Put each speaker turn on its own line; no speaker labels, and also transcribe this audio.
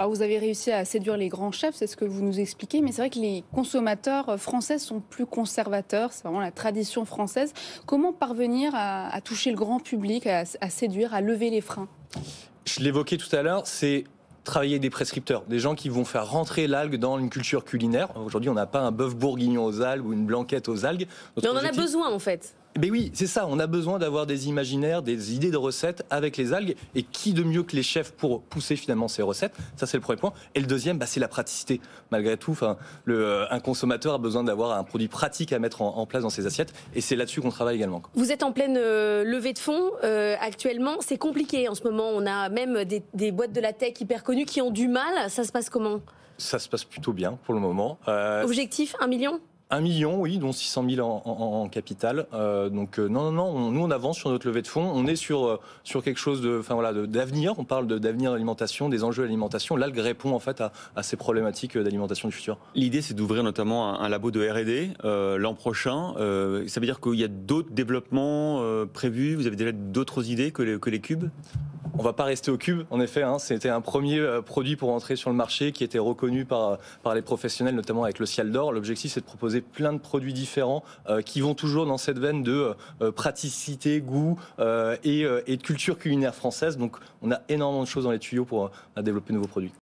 Alors vous avez réussi à séduire les grands chefs, c'est ce que vous nous expliquez, mais c'est vrai que les consommateurs français sont plus conservateurs, c'est vraiment la tradition française. Comment parvenir à toucher le grand public, à séduire, à lever les freins?
Je l'évoquais tout à l'heure, c'est travailler des prescripteurs, des gens qui vont faire rentrer l'algue dans une culture culinaire. Aujourd'hui, on n'a pas un bœuf bourguignon aux algues ou une blanquette aux algues.
Mais on en a besoin en fait.
Mais oui, c'est ça, on a besoin d'avoir des imaginaires, des idées de recettes avec les algues, et qui de mieux que les chefs pour pousser finalement ces recettes. Ça, c'est le premier point. Et le deuxième, c'est la praticité. Malgré tout, un consommateur a besoin d'avoir un produit pratique à mettre en place dans ses assiettes, et c'est là-dessus qu'on travaille également.
Vous êtes en pleine levée de fonds actuellement, c'est compliqué en ce moment, on a même des boîtes de la tech hyper connues qui ont du mal, ça se passe comment?
Ça se passe plutôt bien pour le moment.
Objectif, 1 million?
1 million, oui, dont 600 000 en capital. Non, nous on avance sur notre levée de fonds. On est sur quelque chose d'avenir. On parle d'avenir d'alimentation, des enjeux d'alimentation. L'algue répond en fait à ces problématiques d'alimentation du futur.
L'idée, c'est d'ouvrir notamment un labo de R&D l'an prochain. Ça veut dire qu'il y a d'autres développements prévus. Vous avez déjà d'autres idées que les cubes?
On va pas rester au cube, en effet. C'était un premier produit pour entrer sur le marché qui était reconnu par les professionnels, notamment avec le Ciel d'Or. L'objectif, c'est de proposer plein de produits différents qui vont toujours dans cette veine de praticité, goût et de culture culinaire française. Donc, on a énormément de choses dans les tuyaux pour développer de nouveaux produits.